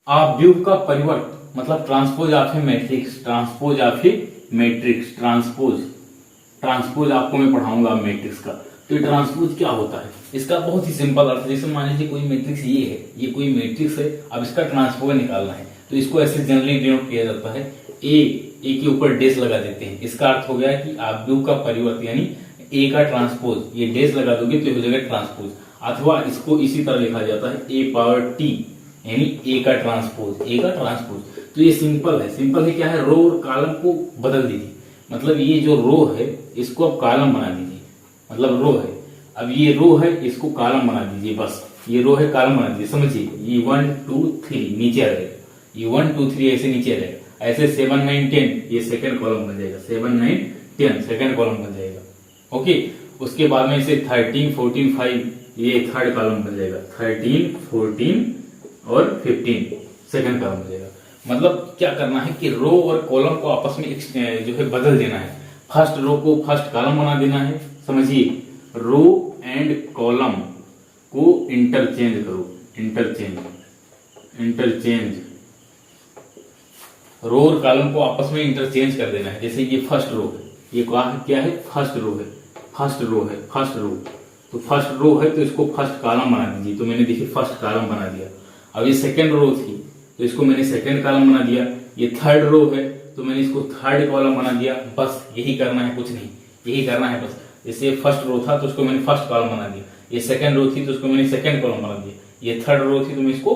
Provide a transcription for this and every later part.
आव्यूह का परिवर्त मतलब transpose of A matrix, transpose of A matrix, transpose आपको मैं पढ़ाऊंगा मैट्रिक्स का। तो ये ट्रांसपोज क्या होता है, इसका बहुत ही सिंपल अर्थ, जैसे मान लीजिए कोई मैट्रिक्स ये है, ये कोई मैट्रिक्स है, अब इसका ट्रांसपोज निकालना है तो इसको ऐसे जनरली डिनोट किया जाता है ए के ऊपर डेश लगा देते हैं। इसका अर्थ हो गया कि आव्यूह का परिवर्त यानी ए का ट्रांसपोज, ये डेश लगा दोगे तो हो जाएगा ट्रांसपोज। अथवा इसको इसी तरह लिखा जाता है ए पावर टी यानी ए का ट्रांसपोज, ए का ट्रांसपोज। तो ये सिंपल है, सिंपल है क्या है, रो और कॉलम को बदल दीजिए, मतलब ये जो रो है इसको अब कॉलम बना दीजिए, मतलब रो है, अब ये रो है इसको कॉलम बना दीजिए, बस ये रो है कॉलम बना दीजिए। समझिए ये 1 2 3 नीचे आ जाएगा, ये 1 2 3 ऐसे नीचे आ जाएगा, ऐसे 7 9 10 ये सेकंड कॉलम बन जाएगा, 7 9 10 सेकंड कॉलम बन जाएगा। ओके, उसके बाद में इसे 13 14 5 ये थर्ड कॉलम बन जाएगा, 13 14 और 15 सेकंड कॉलम बन जाएगा। मतलब क्या करना है कि रो और कॉलम को आपस में जो है बदल देना है, फर्स्ट रो को फर्स्ट कॉलम बना देना है। समझिए रो एंड कॉलम को इंटरचेंज करो, इंटरचेंज रो और कॉलम को आपस में इंटरचेंज कर देना है। जैसे ये फर्स्ट रो है, ये क्या है, फर्स्ट रो है, फर्स्ट रो है, फर्स्ट रो, तो फर्स्ट रो है तो इसको फर्स्ट कॉलम बना दीजिए, तो मैंने देखिए फर्स्ट कॉलम बना दिया। अब ये सेकंड रो थी तो इसको मैंने सेकंड कॉलम बना दिया, ये थर्ड रो है तो मैंने इसको थर्ड कॉलम बना दिया। बस यही करना है, कुछ नहीं, यही करना है बस। जैसे फर्स्ट रो था तो उसको मैंने फर्स्ट कॉलम बना दिया, ये सेकंड रो थी तो उसको मैंने सेकंड कॉलम बना दिया, ये थर्ड रो थी तो मैं इसको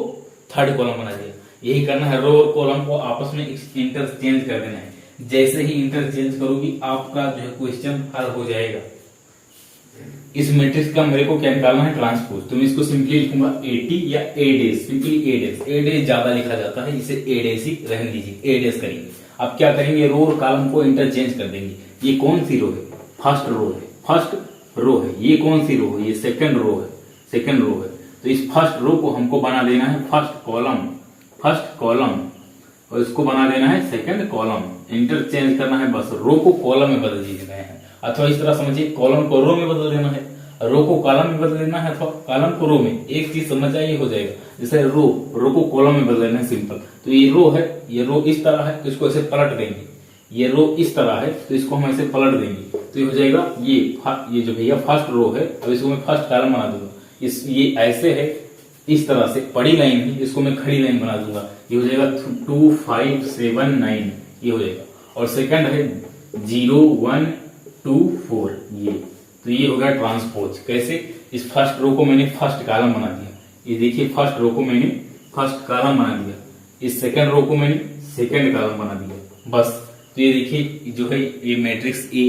थर्ड कॉलम बना दिया। यही करना है, रो और कॉलम को आपस में इंटरचेंज कर देना है। जैसे ही इंटरचेंज करोगी आपका जो है क्वेश्चन हल हो जाएगा। इस मैट्रिक्स का मेरे को क्या निकालना है, ट्रांसपोज, तो मैं इसको सिंपली लिखूंगा एटी या ए डेज, सिंपली ए डेज, ए डेज ज्यादा लिखा जाता है, इसे ए डेज ही रहने दीजिए, ए डेज करेंगे। अब क्या करेंगे, रो और कॉलम को इंटरचेंज कर देंगे। ये कौन सी रो है, फर्स्ट रो है, फर्स्ट रो है। ये कौन सी रो है, ये सेकंड रो है, सेकंड रो है। तो इस फर्स्ट रो को हमको बना देना है फर्स्ट कॉलम, फर्स्ट कॉलम, और इसको बना देना है सेकंड कॉलम। इंटरचेंज करना है, बस रो को कॉलम में बदल देना है, अथवा इस तरह समझिए कॉलम को रो में बदल देना है, रो को कॉलम में बदल देना है, अथवा कॉलम को रो में। एक चीज समझ आइए, हो जाएगा। जैसे रो को कॉलम में बदल देना है, सिंपल। तो ये रो है, ये रो इस तरह है तो इसको ऐसे पलट देंगे, ये रो इस तरह है तो इसको हम ऐसे पलट देंगे, तो ये हो जाएगा ये जो भैया फर्स्ट रो है, अब इसको मैं फर्स्ट कॉलम बना दूंगा। ये ऐसे है, इस तरह से पड़ी लाइन है, इसको मैं खड़ी लाइन बना दूंगा, ये हो जाएगा 2 5 7 9 ये हो जाएगा। और सेकंड है 0 1 2 4 ये, तो ये हो गया ट्रांसपोज। कैसे, इस फर्स्ट रो को मैंने फर्स्ट कॉलम बना दिया, ये देखिए फर्स्ट रो को मैंने फर्स्ट कॉलम बना दिया, इस सेकंड रो को मैंने सेकंड कॉलम बना दिया, बस। तो ये देखिए जो है ये मैट्रिक्स ए,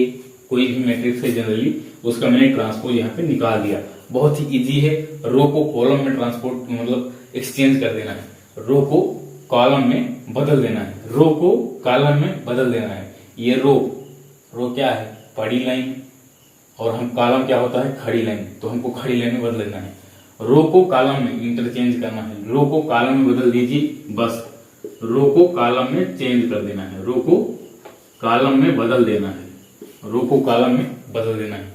कोई भी मैट्रिक्स है जनरली, उसका मैंने ट्रांसपोज यहाँ पे निकाल दिया। बहुत ही इजी है, रो को कॉलम में ट्रांसपोर्ट मतलब एक्सचेंज कर देना है, रो को कॉलम में बदल देना है, रो को कॉलम में बदल देना है। ये रो क्या है, पड़ी लाइन, और हम कॉलम क्या होता है, खड़ी लाइन, तो हमको खड़ी लाइन में बदल देना है। रो को कॉलम में इंटरचेंज करना है, रो को कॉलम में बदल दीजिए, बस रो को कॉलम में चेंज कर देना है, रो को कॉलम में बदल देना है, रो को कॉलम में बदल देना है।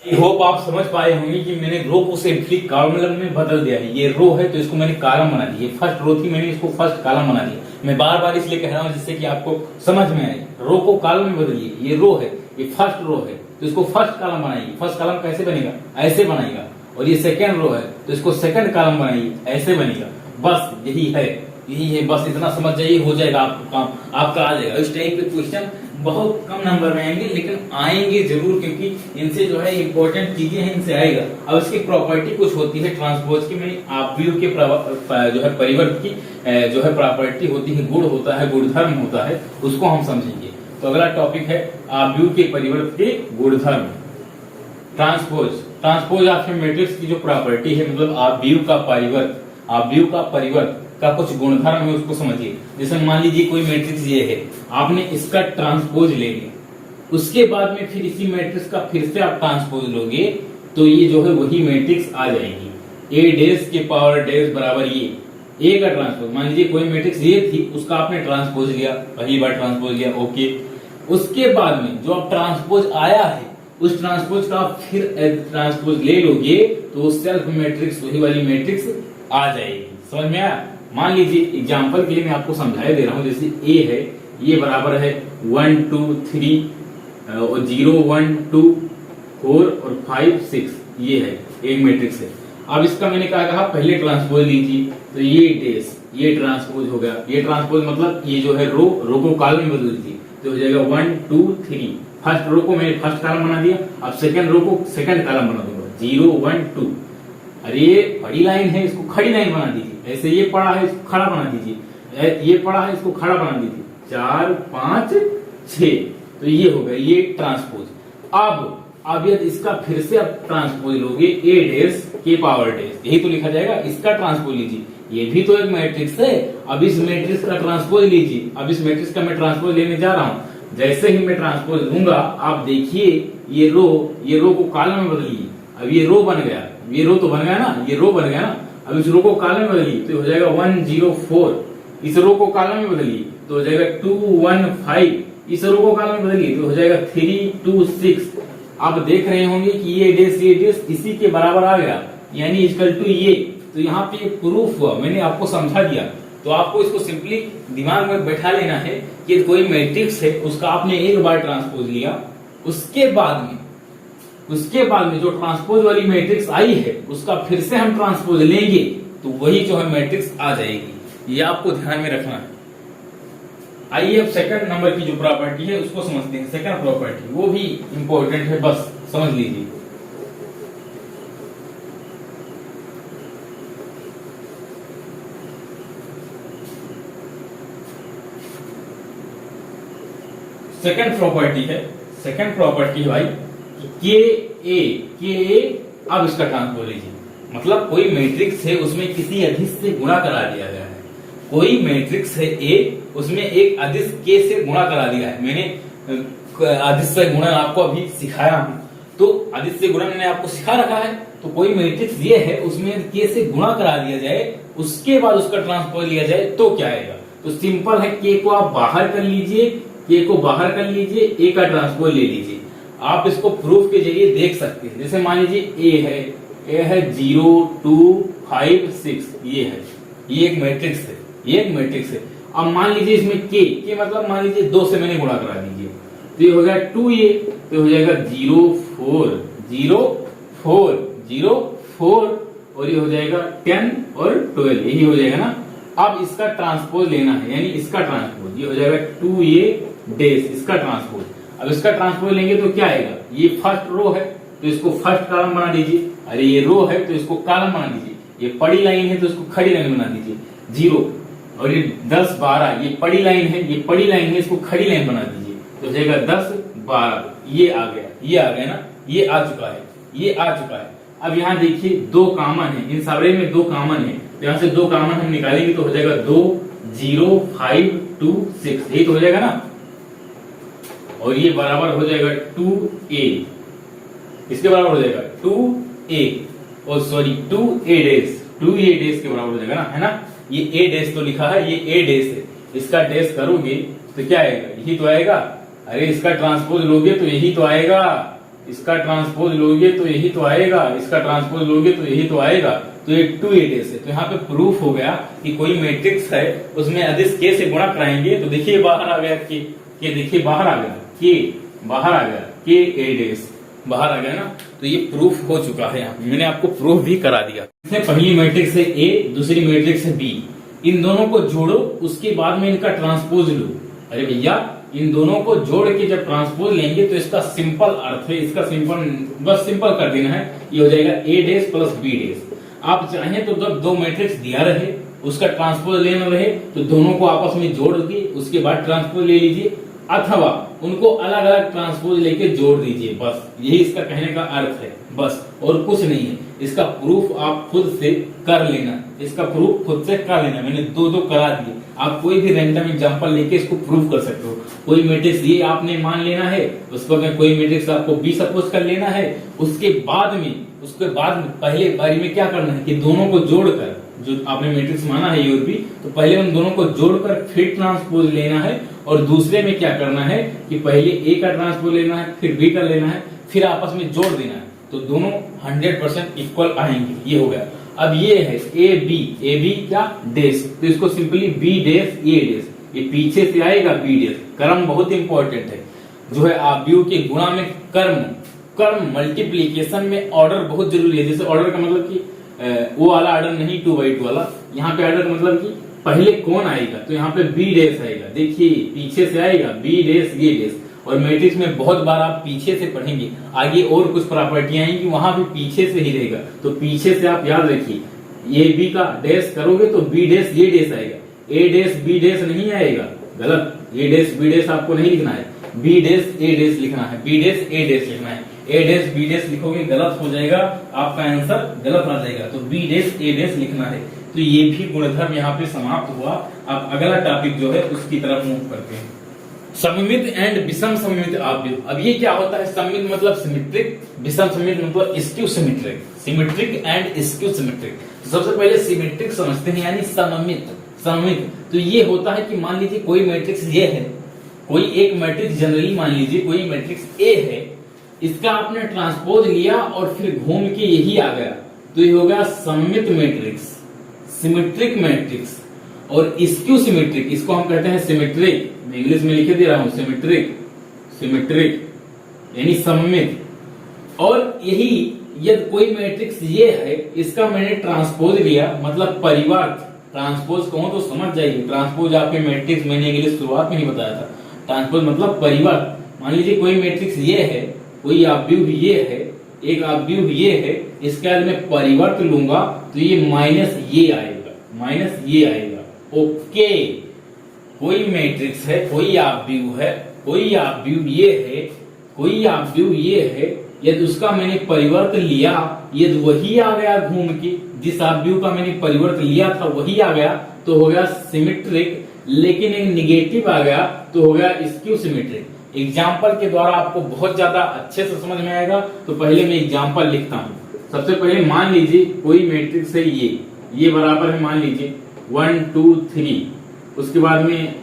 आई होप आप समझ पाए होंगे कि मैंने रो को सिंपली कॉलम में बदल दिया है। ये रो है तो इसको मैंने कॉलम बना दिया, ये फर्स्ट रो थी मैंने इसको फर्स्ट कॉलम बना दिया। मैं बार बार इसलिए कह रहा हूं जिससे कि आपको समझ में आए। रो को कॉलम में बदलिए, ये रो है, ये फर्स्ट रो है तो इसको फर्स्ट कॉलम बनाइए। फर्स्ट कॉलम कैसे बनेगा, ऐसे बनेगा। और ये सेकंड रो है तो इसको सेकंड कॉलम बनाइए, ऐसे बनेगा। बस यही है, बस इतना समझ जाइए, हो जाएगा आपका काम, आपका आ जाएगा। इस टाइप के क्वेश्चन बहुत कम नंबर में आएंगे, लेकिन आएंगे जरूर, क्योंकि इनसे जो है इंपॉर्टेंट चीजें हैं, इनसे आएगा। अब इसकी प्रॉपर्टी कुछ होती है ट्रांसपोज की, मैंने आव्यूह के जो है परिवर्त की जो है प्रॉपर्टी होती है, गुण होता है, गुणधर्म होता है, उसको हम समझेंगे। तो अगला टॉपिक है आव्यूह के परिवर्त के गुणधर्म। ट्रांसपोज ऑफ ए मैट्रिक्स की जो प्रॉपर्टी है, मतलब आव्यूह का परिवर्त का कुछ गुणधर्म है, उसको समझिए। जैसे मान लीजिए कोई मैट्रिक्स ये है, आपने इसका ट्रांसपोज ले लिया, उसके बाद में फिर इसी मैट्रिक्स का फिर से आप ट्रांसपोज लोगे तो ये जो है वही मैट्रिक्स आ जाएगी। ए डेश के पावर डेश बराबर ये ए का ट्रांसपोज। मान लीजिए कोई मैट्रिक्स ये थी, उसका आपने ट्रांसपोज लिया, पहली बार ट्रांसपोज लिया, ओके। उसके बाद में जो अब ट्रांसपोज आया है, उस ट्रांसपोज का आप फिर ट्रांसपोज ले लोगे तो सेल्फ मैट्रिक्स, वही वाली मैट्रिक्स आ जाएगी। समझ में आया? मान लीजिए एग्जाम्पल के लिए मैं आपको समझाया दे रहा हूं, जैसे ए है, ये बराबर है 1 2 3 और 0 1 2 4 और 5 6, ये है एक मैट्रिक्स है। अब इसका मैंने कहा पहले ट्रांसपोज लीजिए, तो ये डेस, ये ट्रांसपोज हो गया, ये ट्रांसपोज मतलब ये जो है रो को कॉलम में बदल दीजिए, तो हो जाएगा 1 2 3। फर्स्ट रो को मैंने फर्स्ट कॉलम बना दिया, अब सेकंड रो को सेकंड कॉलम बना दूंगा, 0 1 2। अरे ये बड़ी लाइन है, इसको खड़ी लाइन बना दीजिए, ऐसे ये पड़ा है इसको खड़ा बना दीजिए, ये पड़ा है इसको खड़ा बना दीजिए, 4 5 6, तो ये हो गया ये ट्रांसपोज। अब यदि इसका फिर से आप ट्रांसपोज लोगे, ए डेस के पावर डेस, यही तो लिखा जाएगा, इसका ट्रांसपोज लीजिए, ये भी तो एक मैट्रिक्स है। अब इस मैट्रिक्स का ट्रांसपोज लीजिए, अब इस मैट्रिक्स का मैं ट्रांसपोज लेने जा रहा हूं। जैसे ही मैं ट्रांसपोज लूंगा, आप देखिए ये रो को कॉलम में बदलिए, अब ये रो बन गया, ये रो तो बन गया ना, ये रो बन गया ना, अब इस रो को कॉलम में बदलिए तो हो जाएगा 1 0 4, इस रो को कॉलम में बदलिए तो हो जाएगा 2 1 5, इस रो को कॉलम में बदलिए तो हो जाएगा 3 2 6। आप देख रहे होंगे कि ये डेस इसी के बराबर आ गया, यानी इक्वल टू ये, तो यहाँ पे प्रूफ हुआ, मैंने आपको समझा दिया। तो आपको इसको सिंपली दिमाग में बैठा लेना है कि कोई मैट्रिक्स है, उसका आपने एक बार ट्रांसपोज लिया, उसके बाद में जो ट्रांसपोज वाली मैट्रिक्स आई है उसका फिर से हम ट्रांसपोज लेंगे तो वही जो है मैट्रिक्स आ जाएगी, ये आपको ध्यान में रखना है। आइए अब सेकंड नंबर की जो प्रॉपर्टी है उसको समझते हैं। सेकंड प्रॉपर्टी वो भी इंपॉर्टेंट है, बस समझ लीजिए। सेकंड प्रॉपर्टी है भाई के ए, अब इसका ट्रांसपोज लीजिए, मतलब कोई मैट्रिक्स है उसमें किसी अदिश से गुणा करा दिया गया है, कोई मैट्रिक्स है ए, उसमें एक अदिश के से गुणा करा दिया है। मैंने अदिश से गुणा आपको अभी सिखाया हूं, तो अदिश से गुणा मैंने आपको सिखा रखा है। तो कोई मैट्रिक्स ये है उसमें के से गुणा करा दिया जाए, उसके बाद उसका ट्रांसपोज लिया जाए तो क्या आएगा। तो सिंपल है, के को आप बाहर कर लीजिए, ए का ट्रांसपोज ले लीजिए। आप इसको प्रूफ के जरिए देख सकते हैं। जैसे मान लीजिए ए है 0 2 5 6, ये है, ये एक मैट्रिक्स है। अब मान लीजिए इसमें के मतलब मान लीजिए 2 से मैंने गुणा करा दीजिए, तो ये हो गया 2a, तो हो जाएगा 0 4 0 4 0 4, और ये हो जाएगा 10 और 12, यही हो जाएगा ना। अब इसका ट्रांसपोज लेना है, यानी इसका ट्रांसपोज, ये हो जाएगा 2a डेस, इसका ट्रांसपोज। अब इसका ट्रांसपोज लेंगे तो क्या आएगा, ये फर्स्ट रो है तो इसको फर्स्ट कॉलम बना दीजिए, अरे ये रो है तो इसको कॉलम बना दीजिए, ये बड़ी लाइन है तो इसको खड़ी लाइन बना दीजिए 0, और ये 10 12, ये बड़ी लाइन है, इसको खड़ी लाइन बना दीजिए, तो हो जाएगा 10 12, ये आ गया ना, ये आ चुका है। अब यहाँ देखिए 2 कॉमन है, इन सारे में 2 कॉमन है, तो यहाँ से 2 कॉमन हम निकालेंगे तो हो जाएगा 2 0 5 2 6, यही तो हो जाएगा ना। और ये बराबर हो जाएगा 2a, इसके बराबर हो जाएगा 2a, और सॉरी 2a डेस के बराबर हो जाएगा ना, है ना। ये a डेस तो लिखा है, ये a डेस है, इसका डेस करोगे तो क्या आएगा, यही तो आएगा। अरे इसका ट्रांसपोज लोगे तो यही तो आएगा, इसका ट्रांसपोज लोगे तो यही तो आएगा, इसका ट्रांसपोज लोगे तो यही तो आएगा। तो ये 2a डेस है। तो यहाँ पे प्रूफ हो गया कि कोई मैट्रिक्स है उसमें अदिश के से गुणा कराएंगे तो देखिए बाहर आ गया के देखिए बाहर आ गया, के बाहर आ गया, के ए डेस बाहर आ गया ना। तो ये प्रूफ हो चुका है, यहाँ मैंने आपको प्रूफ भी करा दिया। पहली मैट्रिक्स है ए, दूसरी मैट्रिक्स है बी, इन दोनों को जोड़ो, उसके बाद में इनका ट्रांसपोज लो। अरे भैया इन दोनों को जोड़ के जब ट्रांसपोज लेंगे तो इसका सिंपल अर्थ है, इसका सिंपल कर देना है, ये हो जाएगा ए डेस प्लस बी डेस। आप चाहें तो जब 2 मैट्रिक्स दिया रहे उसका ट्रांसपोज लेना रहे तो दोनों को आपस में जोड़ के उसके बाद ट्रांसपोज ले लीजिए, अथवा उनको अलग अलग ट्रांसपोज लेके जोड़ दीजिए, बस यही इसका कहने का अर्थ है, बस और कुछ नहीं है। इसका प्रूफ आप खुद से कर लेना, मैंने 2 करा दिए। आप कोई भी रैंडम एग्जांपल लेके इसको प्रूफ कर सकते हो। कोई मैट्रिक्स ये आपने मान लेना है, उसको में कोई मैट्रिक्स आपको बी सपोज कर लेना है, उसके बाद में पहले बारी में क्या करना है कि दोनों को जोड़कर, जो आपने मैट्रिक्स माना है ये और बी, तो पहले उन दोनों को जोड़कर फिर ट्रांसपोज लेना है, और दूसरे में क्या करना है कि पहले ए का ट्रांसपोज लेना है, फिर बी का लेना है, फिर आपस में जोड़ देना है, तो दोनों 100% इक्वल आएंगे। ये हो गया। अब ये है ए बी क्या डैश, तो इसको सिंपली बी डैश ए डैश, ये पीछे से आएगा बी डैश। कर्म बहुत इंपॉर्टेंट है, जो है आव्यूह के गुणा में कर्म मल्टीप्लीकेशन में ऑर्डर बहुत जरूरी है। जैसे ऑर्डर का मतलब कि वो वाला ऑर्डर नहीं 2/2 वाला, यहाँ पे ऑर्डर मतलब कि पहले कौन आएगा, तो यहाँ पे बी डैश आएगा। देखिए पीछे से आएगा बी डैश ये डैश, और मैट्रिक्स में बहुत बार आप पीछे से पढ़ेंगे, आगे और कुछ प्रॉपर्टियां आएंगी वहां भी पीछे से ही रहेगा, तो पीछे से आप याद रखिए। ए बी का डैश करोगे तो बी डैश ये डैश आएगा, ए डैश बी डैश नहीं आएगा, गलत। ए डैश बी डैश आपको नहीं लिखना है, बी डैश ए डैश लिखना है, बी डैश ए डैश लिखना है। ए डैश बी डैश लिखोगे गलत हो जाएगा, आपका आंसर गलत आ जाएगा, तो बी डैश ए डैश लिखना है। तो ये भी गुणधर्म यहाँ पे समाप्त हुआ। अब अगला टॉपिक जो है उसकी तरफ मूव करते हैं, सममित एंड विषम सममित आव्यूह। अब ये क्या होता है, सममित मतलब सिमेट्रिक, विषम सममित मतलब skew symmetric, symmetric and skew symmetric. सबसे पहले सिमेट्रिक समझते हैं, यानी सममित। तो ये होता है कि मान लीजिए कोई मैट्रिक्स ये है, कोई एक मैट्रिक्स जनरली मान लीजिए कोई मैट्रिक्स ए है, इसका आपने ट्रांसपोज लिया और फिर घूम के यही आ गया, तो ये हो गया सममित मैट्रिक्स, सिमेट्रिक मैट्रिक्स। और स्क्यू सिमेट्रिक, इसको हम कहते हैं सिमेट्रिक, मैं इंग्लिश में लिखे दे रहा हूं, सिमेट्रिक यानी सममित। और यही यदि कोई मैट्रिक्स ये है, इसका मैंने ट्रांसपोज लिया मतलब परिवर्त, ट्रांसपोज कहूं तो समझ जाइए, ट्रांसपोज आपके मैट्रिक्स मैंने इंग्लिश शुरुआत में ही बताया था, ट्रांसपोज मतलब परिवर्त। मान लीजिए कोई मैट्रिक्स ये है, कोई आव्यूह ये है, एक आव्यूह ये है, इसके बाद मैं परिवर्त लूंगा तो ये माइनस ये आएगा, ओके। कोई मैट्रिक्स है, कोई आव्यूह है, कोई आव्यूह ये है, कोई आव्यूह ये है, यदि उसका मैंने परिवर्त लिया, यदि वही आ गया घूम के, जिस आव्यूह का मैंने परिवर्त लिया था वही आ गया, तो हो गया सिमेट्रिक। लेकिन एक निगेटिव आ गया तो हो गया स्क्यू सिमेट्रिक। एग्जाम्पल के द्वारा आपको बहुत ज्यादा अच्छे से समझ में आएगा, तो पहले मैं एग्जाम्पल लिखता हूं। सबसे पहले मान लीजिए कोई मैट्रिक्स है, ये बराबर है, मान लीजिए 1 2 3, उसके बाद में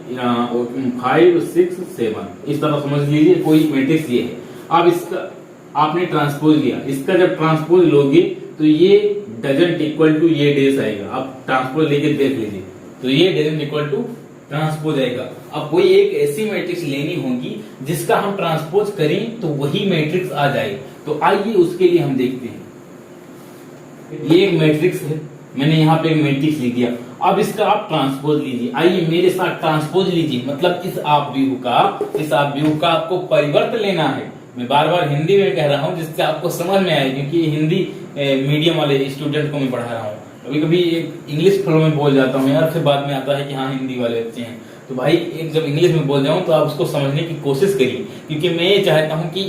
5 6 7, इस तरह समझ लीजिए कोई मैट्रिक्स ये है। अब इसका आपने ट्रांसपोज लिया, इसका जब ट्रांसपोज लोगे तो ये डजंट इक्वल टू ये डैश आएगा। आप ट्रांसपोज लेके देख लीजिए, तो ये डजंट इक्वल टू ट्रांसपोज आएगा। अब कोई एक ऐसी मैट्रिक्स लेनी होगी जिसका हम ट्रांसपोज करें तो वही मैट्रिक्स आ जाए, तो आइए उसके लिए हम देखते हैं। ये एक मैट्रिक्स है, मैंने यहाँ पे एक मैट्रिक्स लिख दिया, अब इसका आप ट्रांसपोज लीजिए। आइए मेरे साथ ट्रांसपोज लीजिए, मतलब इस आव्यूह का आपको परिवर्त लेना है। मैं बार बार हिंदी में कह रहा हूँ जिससे आपको समझ में आए, क्योंकि हिंदी मीडियम वाले स्टूडेंट को मैं पढ़ा रहा हूँ। कभी कभी इंग्लिश फ्लो में बोल जाता हूँ यार, फिर बाद में आता है कि हाँ हिंदी वाले बच्चे हैं, तो भाई एक जब इंग्लिश में बोल जाऊं तो आप उसको समझने की कोशिश करिए, क्योंकि मैं ये चाहता हूं कि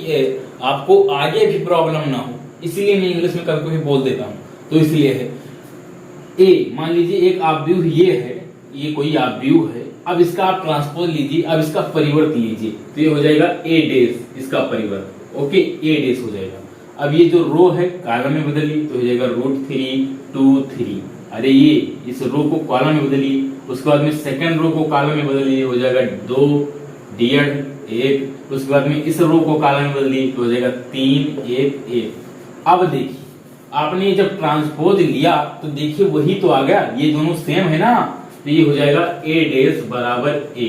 आपको आगे भी प्रॉब्लम ना हो, इसीलिए मैं इंग्लिश में कभी कभी बोल देता हूं। तो इसलिए है ए, मान लीजिए एक आव्यूह ये है, ये कोई आव्यूह है, अब इसका आप ट्रांसपोज लीजिए, अब इसका परिवर्त लीजिए, तो ये हो जाएगा ए डैश, इसका परिवर्त, ओके, ए डैश हो जाएगा। अब ये जो रो है कॉलम में बदलिए, तो हो जाएगा √3 2 3। अरे ये इस रो को कॉलम में बदलिए, उसके बाद में सेकंड रो को कॉलम में बदलिए, हो जाएगा 2 1। उसके बाद में इस रो को कॉलम में बदलिए, तो हो जाएगा 3 1 1। अब देखिए आपने जब ट्रांसपोज लिया तो देखिए वही तो आ गया, ये दोनों सेम है ना, तो ये हो जाएगा ए डैश बराबर ए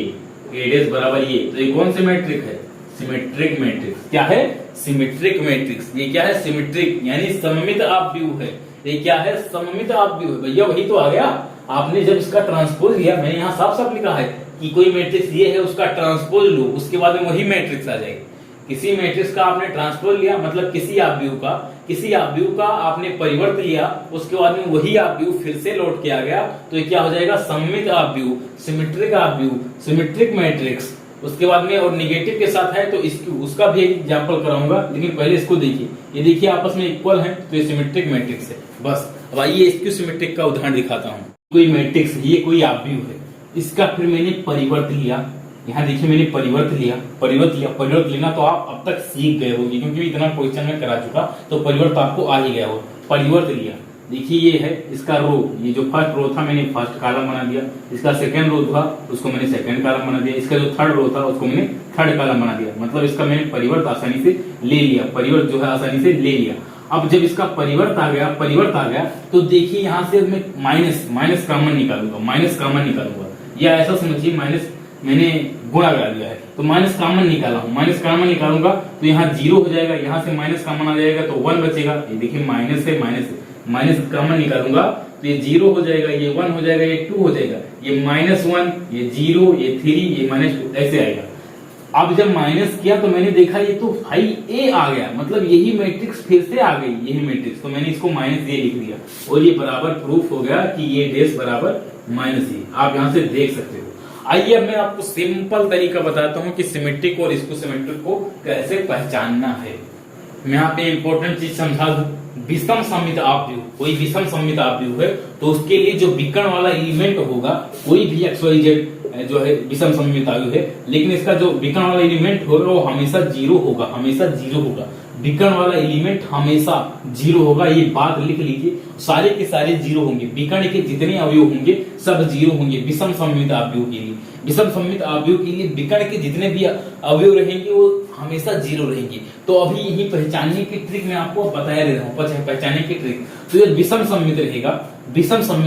डैश बराबर ये। तो ये कौन सी मैट्रिक्स है, सिमेट्रिक मैट्रिक्स। क्या है, सिमेट्रिक मैट्रिक्स। ये क्या है, सिमेट्रिक यानी सममित आव्यूह है। ये क्या है, सममित आव्यूह, भैया वही तो आ गया। आपने जब इसका ट्रांसपोज लिया, मैंने यहाँ साफ साफ लिखा है कि कोई मैट्रिक्स ये है, उसका ट्रांसपोज लो, उसके बाद में वही मैट्रिक्स आ जाएगी। किसी मैट्रिक्स का आपने ट्रांसपोज लिया, मतलब किसी आव्यूह का आपने परिवर्त लिया, उसके बाद में वही आव्यूह फिर से लौट के आ गया, तो ये क्या हो जाएगा, सममित आव्यूह, सिमेट्रिक आव्यूह, सिमेट्रिक मैट्रिक्स। उसके बाद में और निगेटिव के साथ है तो उसका भी एग्जांपल कराऊंगा, लेकिन पहले इसको देखिए। ये देखिए आपस में इक्वल है, तो ये सिमेट्रिक मैट्रिक्स है। बस अब आइए स्क्यू सिमेट्रिक का उदाहरण दिखाता हूँ। कोई मैट्रिक्स, ये कोई आव्यूह है, इसका फिर मैंने परिवर्त लिया। यहाँ देखिए मैंने परिवर्त लेना तो आप अब तक सीख गए होंगे, क्योंकि इतना क्वेश्चन में करा चुका, तो परिवर्त आपको आ ही गया हो। परिवर्त लिया, देखिए ये है इसका रो, ये जो फर्स्ट रो था मैंने फर्स्ट कॉलम बना दिया, इसका सेकंड रो था उसको मैंने सेकंड कॉलम बना दिया, इसका जो थर्ड रो था उसको मैंने थर्ड कॉलम बना दिया। मतलब इसका मैंने परिवर्त आसानी से ले लिया, परिवर्त जो है आसानी से ले लिया। अब जब इसका परिवर्त आ गया तो देखिए यहाँ से मैं माइनस कॉमन निकालूंगा या ऐसा समझिए माइनस मैंने गुणा करा दिया है तो माइनस कॉमन निकालूंगा तो यहाँ 0 हो जाएगा, यहाँ से माइनस कॉमन आ जाएगा तो 1 बचेगा। ये देखिए माइनस कॉमन निकालूंगा तो ये 0 हो जाएगा, ये 1 हो जाएगा, ये 2 हो जाएगा, ये -1, ये 0, ये 3, ये -2 ऐसे आएगा। अब जब माइनस किया तो मैंने देखा ये तो भाई ए आ गया, मतलब यही मैट्रिक्स फिर से आ गई, यही मैट्रिक्स, तो मैंने इसको -a लिख दिया और ये बराबर प्रूफ हो गया कि ये डेस बराबर -a। आप यहां से देख सकते हो। आइए अब मैं आपको सिंपल तरीका बताता हूं कि सिमेट्रिक और इसको सिमेट्रिक को कैसे पहचानना है। मैं यहाँ पे इंपॉर्टेंट चीज समझा दूं, विषम सममित आव्यूह, कोई विषम सममित आव्यूह है तो उसके लिए जो विकर्ण वाला एलिमेंट होगा, कोई भी XYZ जो है विषम सममित आव्यूह है, लेकिन इसका जो विकर्ण वाला एलिमेंट होगा वो हमेशा जीरो होगा, विकर्ण वाला एलिमेंट हमेशा 0 होगा। ये बात लिख लीजिए, सारे के सारे 0 होंगे, विकर्ण के जितने अवयव होंगे सब 0 होंगे विषम सममित आव्यूह के लिए। विषम सममित आव्यूह के लिए विकर्ण के जितने भी अवयव रहेंगे वो हमेशा 0 रहेंगे। तो अभी यही पहचानने की ट्रिक मैं आपको बताया दे रहा हूँ, पहचानने की ट्रिक। तो ये विषम सममित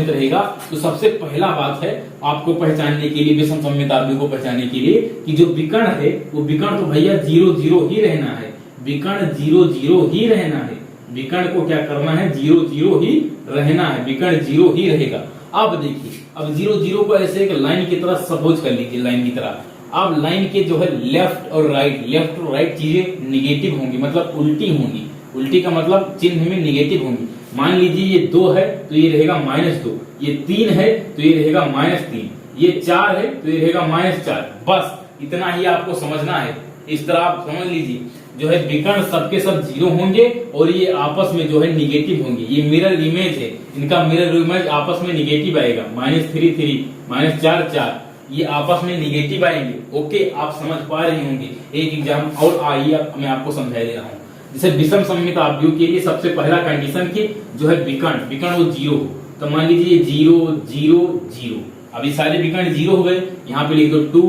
रहेगा तो सबसे पहला बात है आपको पहचानने के लिए, विषम सममित आव्यूह को पहचानने के लिए कि जो विकर्ण है वो विकर्ण तो भैया 0 ही रहना है, विकर्ण 0 ही रहना है, विकर्ण को क्या करना है 0 ही रहना है, विकर्ण 0 ही रहेगा। अब देखिए, अब 0 को ऐसे एक लाइन की तरह सपोज कर लीजिए, लाइन की तरह। अब लाइन के जो है लेफ्ट और राइट चीजें निगेटिव होंगी, मतलब उल्टी होंगी, उल्टी का मतलब चिन्ह में निगेटिव होंगी। मान लीजिए ये 2 है तो ये रहेगा -2, ये 3 है तो ये रहेगा -3, ये 4 है तो ये रहेगा -4। बस इतना ही आपको समझना है। इस तरह आप समझ लीजिए, जो है विकर्ण सबके सब 0 होंगे और ये आपस में जो है निगेटिव होंगे। ये मिरर इमेज है, इनका मिरर इमेज आपस में निगेटिव आएगा, -3 -4 ये आपस में निगेटिव आएंगे। ओके, आप समझ पा रहे होंगे। एक एग्जाम और आइए मैं आपको समझा दे रहा हूँ। जैसे विषम सममित आव्यूह के लिए सबसे पहला कंडीशन की जो है विकर्ण वो 0 हो। तो मान लीजिए 0 अभी सारे विकर्ण 0 हो गए, यहाँ पे लिख दो 2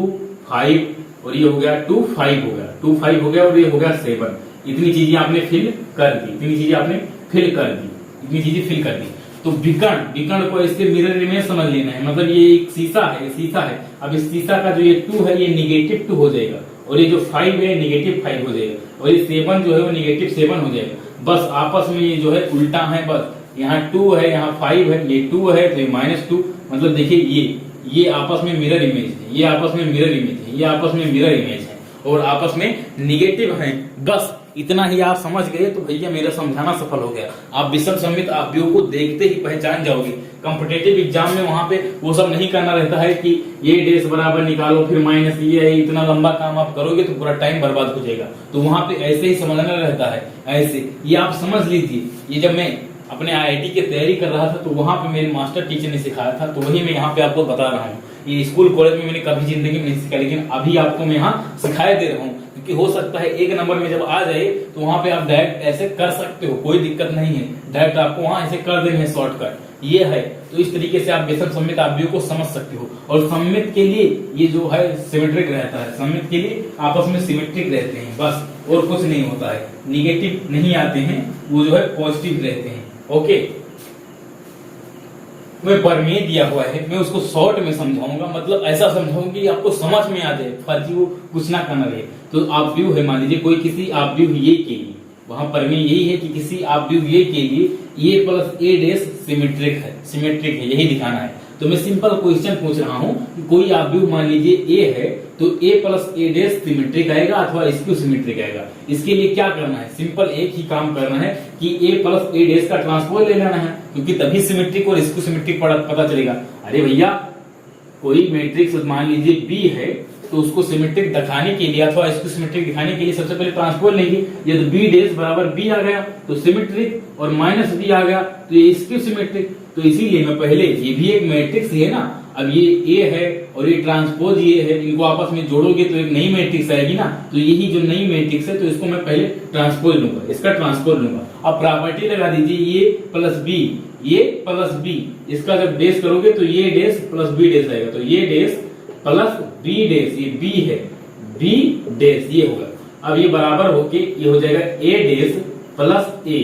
5 और ये हो गया 2 5 हो गया, 2 5 हो गया और ये हो गया 7। इतनी चीजें आपने फिल कर दी, तो विकर्ण को इसके मिरर इमेज समझ लेना है। मतलब ये एक शीशा है, अब इस शीशा का जो ये 2 है ये -2 हो जाएगा और ये जो 5 है -5 हो जाएगा और ये 7 जो है वो -7 हो जाएगा। बस आपस में ये जो है उल्टा है, बस यहाँ 2 है यहाँ 5 है, ये 2 है तो ये -2, मतलब देखिए ये आपस में मिरर इमेज है, ये आपस में मिरर इमेज है और आपस में निगेटिव है। बस इतना ही आप समझ गए तो भैया मेरा समझाना सफल हो गया। आप विषम सममित आव्यूह को देखते ही पहचान जाओगे। कॉम्पिटिटिव एग्जाम में वहां पे वो सब नहीं करना रहता है कि ये डेस बराबर निकालो फिर माइनस ये है, इतना लंबा काम आप करोगे तो पूरा टाइम बर्बाद हो जाएगा। तो वहां पे ऐसे ही समझना रहता है, ऐसे ये आप समझ लीजिए। ये जब मैं अपने IIT की तैयारी कर रहा था तो वहां पे मेरे मास्टर टीचर ने सिखाया था, तो वही मैं यहाँ पे आपको बता रहा हूँ। ये स्कूल कॉलेज में मैंने कभी जिंदगी में नहीं सीखा, लेकिन अभी आपको मैं यहाँ सिखाया दे रहा हूँ, क्योंकि हो सकता है 1 नंबर में जब आ जाए तो वहां पे आप डायरेक्ट ऐसे कर सकते हो, कोई दिक्कत नहीं है, डायरेक्ट आपको वहां ऐसे कर देंगे शॉर्टकट ये है। तो इस तरीके से आप विषम सममित आव्यूह को समझ सकते हो। और सममित के लिए ये जो है सिमेट्रिक रहता है, सममित के लिए आपस में सिमेट्रिक रहते हैं, बस और कुछ नहीं होता है, निगेटिव नहीं आते हैं, वो जो है पॉजिटिव रहते हैं। ओके, मैं प्रमेय दिया हुआ है, मैं उसको शॉर्ट में समझाऊंगा, मतलब ऐसा समझाऊंगा कि आपको समझ में आ जाए, फर्जी वो कुछ ना करना रहे। तो आव्यूह है, मान लीजिए कोई किसी आव्यूह ये के लिए, वहां प्रमेय यही है कि किसी आव्यूह ये के लिए A + A' सिमेट्रिक है, यही दिखाना है। तो मैं सिंपल क्वेश्चन पूछ रहा हूं कि कोई आव्यूह मान लीजिए A है तो A + A' सिमेट्रिक आएगा अथवा स्क्यू सिमेट्रिक आएगा। इसके लिए क्या करना है, सिंपल एक ही काम करना है कि A + A' का ट्रांसपोज ले लेना है, क्योंकि तभी सिमेट्रिक और स्क्यू सिमेट्रिक पता चलेगा। अरे भैया कोई मैट्रिक्स मान लीजिए B है तो उसको सिमेट्रिक दिखाने के लिए अथवा स्क्यू सिमेट्रिक दिखाने के लिए सबसे पहले ट्रांसपोज लेंगे। यदि B' बराबर B आ गया तो सिमेट्रिक और -B आ गया तो ये स्क्यू सिमेट्रिक। तो इसीलिए मैं पहले, ये भी एक मैट्रिक्स है ना, अब ये A है और ये ट्रांसपोज ये है, इनको आपस में जोड़ोगे तो एक नई मैट्रिक्स आएगी ना। तो यही जो नई मैट्रिक्स है तो इसको मैं पहले ट्रांसपोज लूंगा, इसका ट्रांसपोज लूंगा। अब प्रॉपर्टी लगा दीजिए A + B, इसका जब डेस करोगे तो ये डेस + B' आएगा, तो ये डेस + B', ये B है, B' ये होगा। अब ये बराबर होके ये हो जाएगा A' + A,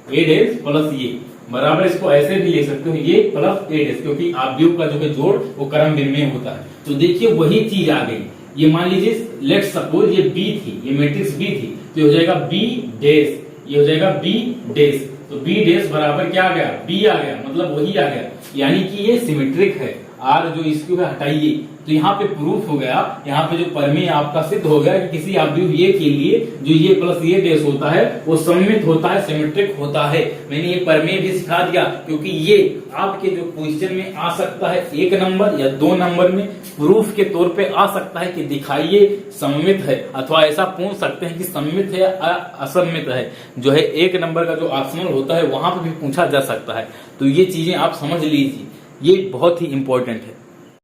A dash plus ये बराबर, इसको ऐसे भी ले सकते हो ये प्लस ए डैश, क्योंकि आव्यूह का जो है जोड़ वो क्रम विनिमय होता है। तो देखिए वही चीज आ गई। ये मान लीजिए लेट्स सपोज ये बी थी, ये मैट्रिक्स बी थी, तो ये हो जाएगा बी डैश, ये हो जाएगा बी डैश। तो बी डैश बराबर क्या आ गया, बी आ गया, मतलब वही आ गया, यानी कि ये सिमेट्रिक है। आर जो इसको हटाइए, तो यहाँ पे प्रूफ हो गया, यहाँ पे जो प्रमेय आपका सिद्ध हो गया कि किसी आव्यूह ये के लिए जो ये प्लस ये डैश होता है वो सममित होता है, सिमेट्रिक होता है। मैंने ये प्रमेय भी सिखा दिया, क्योंकि ये आपके जो क्वेश्चन में आ सकता है 1 नंबर या 2 नंबर में प्रूफ के तौर पे आ सकता है कि दिखाइए सममित है, अथवा ऐसा पूछ सकते हैं कि सममित है या असममित है। जो है 1 नंबर का जो ऑप्शनल होता है वहां पर भी पूछा जा सकता है। तो ये चीजें आप समझ लीजिए, ये बहुत ही इंपॉर्टेंट है।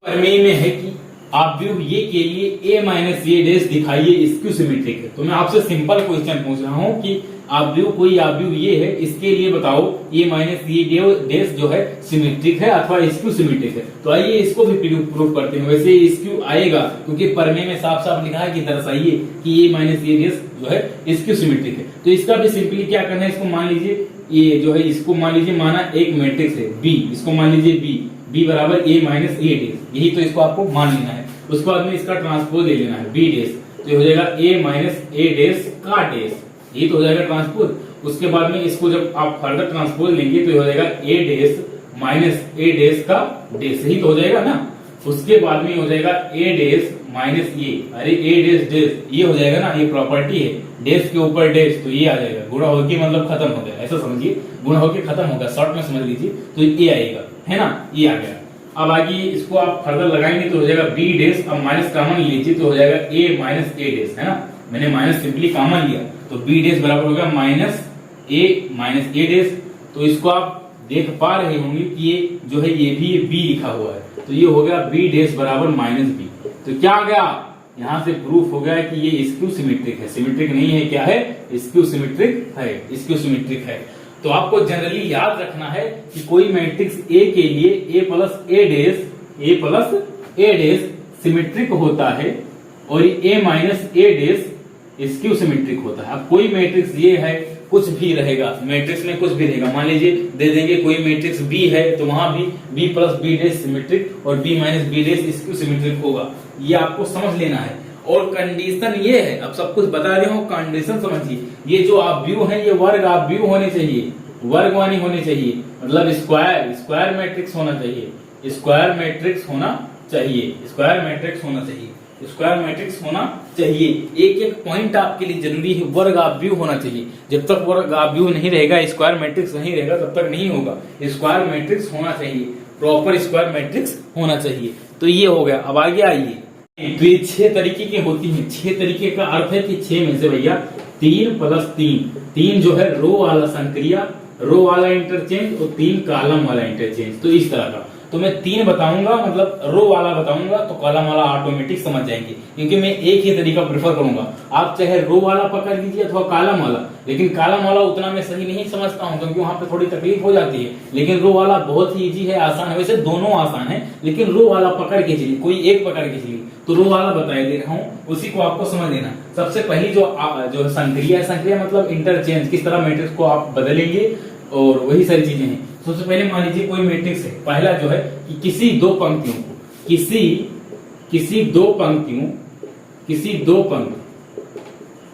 प्रमेय में है कि आव्यूह ये के लिए a माइनस ये डैश दिखाइए इसक्यू सिमेट्रिक है। तो मैं आपसे सिंपल क्वेश्चन पूछ रहा हूं कि आव्यूह कोई आव्यूह ये है, इसके लिए बताओ a माइनस ये डैश जो है सिमेट्रिक है अथवा इसक्यू सिमेट्रिक है। तो आइए इसको भी प्रूफ करते हैं। वैसे इसक्यू आएगा क्योंकि प्रमेय में साफ साफ लिखा है कि दर्शाइए कि a माइनस ये डैश जो है इसक्यू सिमेट्रिक है। तो इसका भी सिंपली क्या करना है, इसको मान लीजिए ये जो है, इसको मान लीजिए माना एक मैट्रिक्स है B, इसको मान लीजिए B बराबर a माइनस ए डैश, यही तो इसको आपको मान लेना है। उसके बाद में इसका ट्रांसपोज ले लेना है B डैश, तो हो जाएगा a माइनस ए डैश का डैश, यही तो हो जाएगा ट्रांसपोज। उसके बाद में इसको जब आप फर्दर ट्रांसपोज लेंगे तो हो जाएगा a dash minus A dash का डैश, यही तो हो जाएगा ना। उसके बाद में हो जाएगा a डैश माइनस ये, अरे a डैश डैश ये हो जाएगा ना, ये प्रॉपर्टी है, डैश के ऊपर डैश, तो ये आ जाएगा, गुणा होके मतलब खत्म हो गया, ऐसा समझिए, गुणा होके खत्म होगा, शॉर्ट में समझ लीजिए। तो ये आएगा, है ना, ये आ गया। अब आगे इसको आप फर्दर लगाएंगे तो हो जाएगा b डैश, अब माइनस कॉमन लीजिए तो हो जाएगा a माइनस ए डैश, है ना, मैंने माइनस सिंपली कॉमन लिया, तो b डैश बराबर हो गया माइनस ए डैश। तो इसको आप देख पा रहे होंगे कि ये जो है ये भी b लिखा हुआ है, तो ये हो गया b डैश बराबर माइनस b। तो क्या आ गया, यहाँ से प्रूफ हो गया कि ये स्क्यू सिमेट्रिक है, सिमेट्रिक नहीं है, क्या है, स्क्यू सिमेट्रिक है, स्क्यू सिमेट्रिक है। तो आपको जनरली याद रखना है कि कोई मैट्रिक्स A के लिए a plus A dash symmetric होता है और a minus A dash skew symmetric होता है। अब कोई मैट्रिक्स ये है, कुछ भी रहेगा, मैट्रिक्स में कुछ भी रहेगा, मान लीजिए दे देंगे कोई मैट्रिक्स B है तो वहां भी b plus B dash symmetric और b minus B dash skew symmetric होगा, ये आपको समझ लेना है। और कंडीशन ये है, अब सब कुछ बता रहे हो, कंडीशन समझिए, ये जो आव्यूह है ये वर्ग आव्यूह होने चाहिए, वर्गवानी होने चाहिए, मतलब स्क्वायर मैट्रिक्स होना चाहिए, स्क्वायर मैट्रिक्स होना चाहिए, स्क्वायर मैट्रिक्स होना चाहिए, स्क्वायर मैट्रिक्स होना चाहिए। एक एक पॉइंट आपके लिए जरूरी है, वर्ग आव्यूह होना चाहिए। जब तक वर्ग आव्यूह नहीं रहेगा, स्क्वायर मैट्रिक्स नहीं रहेगा, तब तक नहीं होगा। स्क्वायर मैट्रिक्स होना चाहिए, प्रॉपर स्क्वायर मैट्रिक्स होना चाहिए। तो ये हो गया। अब आगे आइए, तो ये 6 तरीके की होती है। 6 तरीके का अर्थ है कि 6 में से भैया 3 प्लस 3 जो है रो वाला संक्रिया, रो वाला इंटरचेंज और 3 कॉलम वाला इंटरचेंज। तो इस तरह का, तो मैं 3 बताऊंगा, मतलब रो वाला बताऊंगा तो कॉलम वाला ऑटोमेटिक समझ जाएंगे, क्योंकि मैं एक ही तरीका प्रेफर करूंगा। आप चाहे रो वाला पकड़ लीजिए अथवा कॉलम वाला, लेकिन कॉलम वाला उतना मैं सही नहीं समझता हूं क्योंकि वहां पे थोड़ी तकलीफ हो जाती है। लेकिन रो वाला बहुत ही इजी है, आसान है, वैसे दोनों आसान है, लेकिन रो वाला पकड़ के चलिए, कोई एक पकड़ के चलिए। तो रो वाला बता दे रहा हूँ, उसी को आपको समझ लेना। सबसे पहली जो संक्रिया है, संक्रिया मतलब इंटरचेंज, किस तरह मैट्रिक्स को आप बदलेंगे और वही सारी चीजें हैं। सबसे पहले मान लीजिए कोई मैट्रिक्स है, पहला जो है कि किसी दो पंक्तियों को,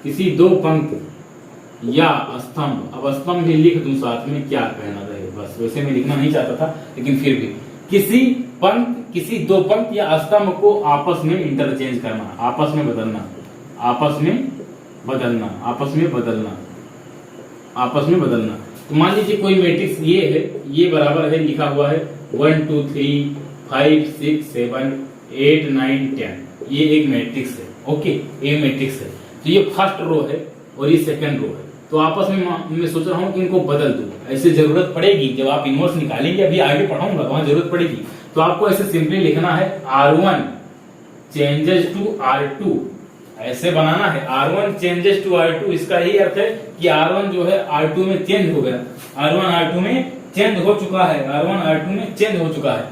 किसी दो पंक्ति या स्तंभ, अब स्तंभ भी लिख दूं साथ में, क्या कहना चाहिए, बस वैसे मैं लिखना नहीं चाहता था, लेकिन फिर भी किसी दो पंक्ति या स्तंभ को आपस में इंटरचेंज करना, आपस में बदलना। तो मान लीजिए कोई मैट्रिक्स ये है, ये बराबर है, लिखा हुआ है 1 2 3 5 6 7 8 9 10, ये एक मैट्रिक्स है। ओके, ये मैट्रिक्स है, तो ये फर्स्ट रो है और ये सेकंड रो है। तो आपस में मैं सोच रहा हूं कि इनको बदल दूं, ऐसे जरूरत पड़ेगी जब आप इनवर्स निकालेंगे, अभी आगे पढ़ाऊंगा वहां जरूरत पड़ेगी। तो आपको ऐसे सिंपली लिखना है R1 चेंजेस टू R2, ऐसे बनाना है, R1 चेंजेस टू R2। इसका यही अर्थ है कि R1 जो है R2 में चेंज हो गया, R1 R2 में चेंज हो चुका है, R1 R2 में चेंज हो चुका है,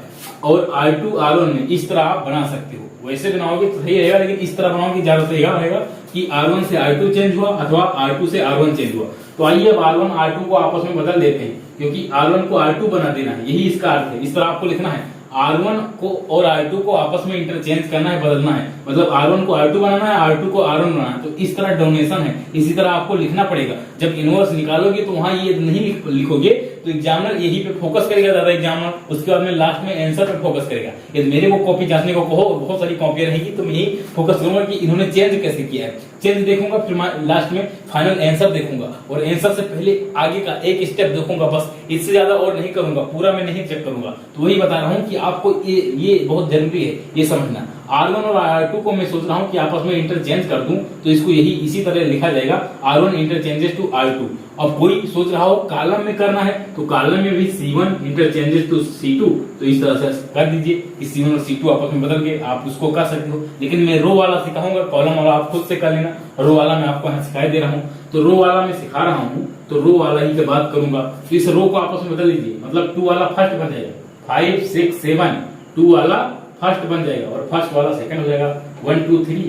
और R2 R1 में, इस तरह आप बना सकते हो। वैसे बनाओगे तो सही रहेगा, लेकिन इस तरह बनाओगे ज्यादा सही रहेगा। कि R1 से R2 चेंज हुआ अथवा R2 से R1 चेंज हुआ। तो आइए अब R1 R2 को आपस में बदल देते हैं, क्योंकि R1 को R2 बना देना है, यही इसका अर्थ है। इस तरह आपको लिखना है, R1 को और R2 को आपस में इंटरचेंज करना है, बदलना है, मतलब R1 को R2 बनाना है, R2 को R1 बनाना है। तो इस तरह डोनेशन है, इसी तरह आपको लिखना पड़ेगा। जब इनवर्स निकालोगे तो वहां ये नहीं लिखोगे तो एग्जामिनर यही पे फोकस करेगा, ज्यादा एग्जामिनर, उसके बाद में लास्ट में आंसर पे फोकस करेगा। यदि मेरे को कॉपी जांचने को कहो, बहुत सारी कॉपियां रहेगी, तो मैं यही फोकस करूंगा कि इन्होंने चेंज कैसे किया है, चेंज देखूंगा, फिर लास्ट में फाइनल आंसर देखूंगा, और आंसर से पहले आगे का एक स्टेप देखूंगा, बस इससे ज्यादा और नहीं करूंगा, पूरा मैं नहीं चेक करूंगा। तो वही बता रहा हूं कि आपको ये बहुत जरूरी है ये समझना। R1 और R2 को मैं सोच रहा हूं कि आपस में इंटरचेंज कर दूं, तो इसको यही इसी तरह लिखा जाएगा, R1 इंटरचेंजेस टू R2। अब कोई सोच रहा हो कॉलम में करना है, तो कॉलम में भी C1 इंटरचेंजेस टू C2, तो इस तरह से कर दीजिए कि C1 और C2 आपस में बदल के आप उसको कर सकते हो। लेकिन मैं रो वाला सिखाऊंगा, कॉलम वाला आप खुद से कर लेना। रो वाला मैं आपको यहाँ सिखाई दे रहा हूँ, तो रो वाला मैं सिखा रहा हूँ, तो रो वाला ही से बात करूंगा। तो इस रो को आपस में बदल दीजिए, मतलब 2 वाला फर्स्ट बन जाएगा, 5 6 7, 2 वाला फर्स्ट बन जाएगा और फर्स्ट वाला सेकंड हो जाएगा, 1 2 3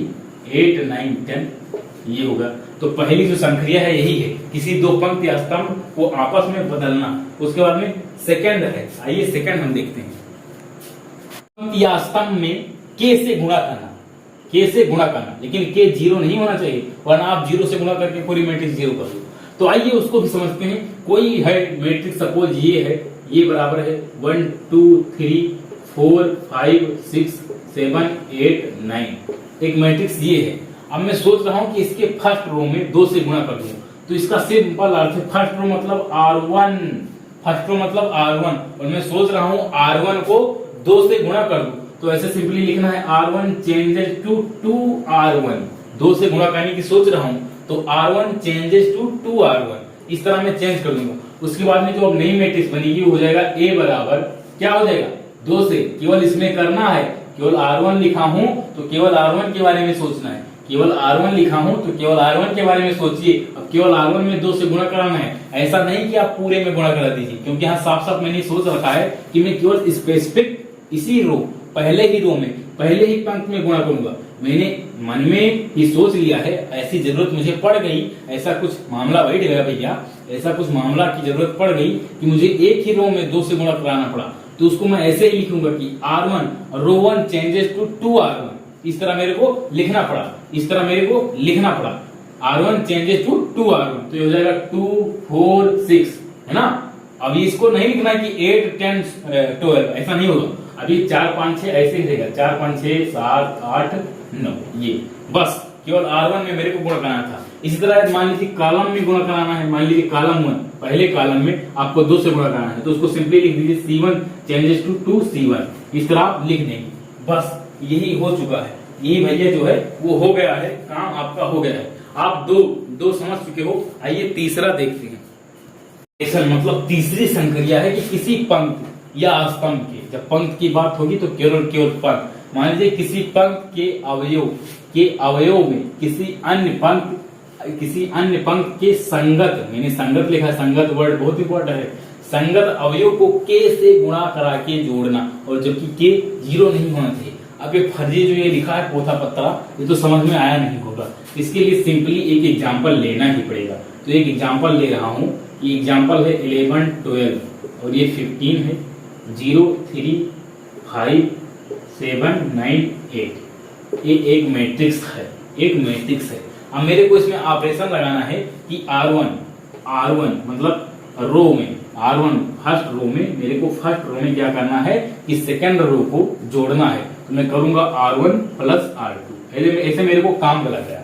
8 9 10, ये होगा। तो पहली जो संक्रिया है यही है, किसी दो पंक्ति या स्तंभ को आपस में बदलना। उसके बाद में सेकंड है, आइए सेकंड हम देखते हैं। पंक्ति या स्तंभ में के से गुणा करना, के से गुणा करना, लेकिन के 0 नहीं होना चाहिए, वरना आप 0 से गुणा करके पूरी मैट्रिक्स 0 कर दो। तो आइए उसको भी समझते हैं। कोई है मैट्रिक्स, सपोज ये है, ये बराबर है 1 2 3 4 5 6 7 8 9, एक मैट्रिक्स ये है। अब मैं सोच रहा हूं कि इसके फर्स्ट रो में 2 से गुणा कर दूं, तो इसका सिंपल अर्थ है फर्स्ट रो मतलब R1, फर्स्ट रो मतलब R1, और मैं सोच रहा हूं R1 को 2 से गुणा कर दूं, तो ऐसे सिंपली लिखना है R1 चेंजेस टू 2R1, 2 से गुणा करने की सोच रहा हूं, तो R1 चेंजेस टू 2R1, इस तरह मैं चेंज कर दूंगा। उसके बाद में जो अब नई मैट्रिक्स बनेगी वो हो जाएगा A बराबर क्या हो जाएगा 2 से, केवल इसमें करना है, केवल R1 लिखा हूं तो केवल R1 के बारे में सोचना है, केवल R1 लिखा हूं तो केवल R1 के बारे में सोचिए। अब केवल R1 में 2 से गुणा कराना है, ऐसा नहीं कि आप पूरे में गुणा करा दीजिए, क्योंकि यहाँ साफ साफ मैंने सोच रखा है कि मैं केवल स्पेसिफिक इसी रो, पहले ही रो में, पहले ही पंक्ति में गुणा करूंगा। मैंने मन में ही सोच लिया है, ऐसी जरूरत मुझे पड़ गई, ऐसा कुछ मामला बैठ गया भैया, ऐसा कुछ मामला की जरूरत पड़ गई कि मुझे एक ही रो में 2 से गुणा कराना पड़ा, तो उसको मैं ऐसे ही लिखूंगा कि R1 row 1 changes to 2R1, इस तरह मेरे को लिखना पड़ा, इस तरह मेरे को लिखना पड़ा, R1 चेंजेस टू 2R1, तो ये हो जाएगा 2 4 6, है ना। अभी इसको नहीं लिखना है कि 8 10 12, ऐसा नहीं होगा। अभी 4 5 6 ऐसे ही रहेगा, 4 5 6 7 8 9, ये बस केवल R1 में मेरे को गुणा कराना था। इसी तरह मान लीजिए कॉलम में गुणा कराना है, मान लीजिए कॉलम 1, पहले कॉलम में आपको 2 से गुणा कराना है, तो उसको सिंपली लिख दीजिए C1 चेंजेस टू 2C1, इस तरह आप लिख देंगे। बस यही हो चुका है, यही भैया जो है वो हो गया है, काम आपका हो गया है। आप दो समझ चुके हो। आइए तीसरा देखते हैं। ऐसा मतलब तीसरी संक्रिया है कि किसी पंक्ति या स्तंभ के, जब पंक्ति की बात होगी तो केवल पंक्ति, मान लीजिए किसी पंक्ति के अवयव में किसी अन्य पंक्ति के संगत, मैंने संगत लिखा है, संगत वर्ड बहुत इंपॉर्टेंट है, संगत अवयव को के से गुणा करा के जोड़ना, और जबकि के 0 नहीं होना चाहिए। अब ये फर्जी जो ये लिखा है पोथा पत्रा, ये तो समझ में आया नहीं होगा, इसके लिए सिंपली एक एग्जाम्पल लेना ही पड़ेगा। तो एक एग्जाम्पल ले रहा हूं, ये एग्जाम्पल है 11 12 और ये 15 है, 0 3 5 7 9 8, ये एक मैट्रिक्स है, एक मैट्रिक्स है। अब मेरे को इसमें ऑपरेशन लगाना है कि R1 मतलब रो में, R1 फर्स्ट रो में, मेरे को फर्स्ट रो में क्या करना है कि सेकंड रो को जोड़ना है, तो मैं करूंगा R1 प्लस R2। ऐसे मेरे को काम गलत गया,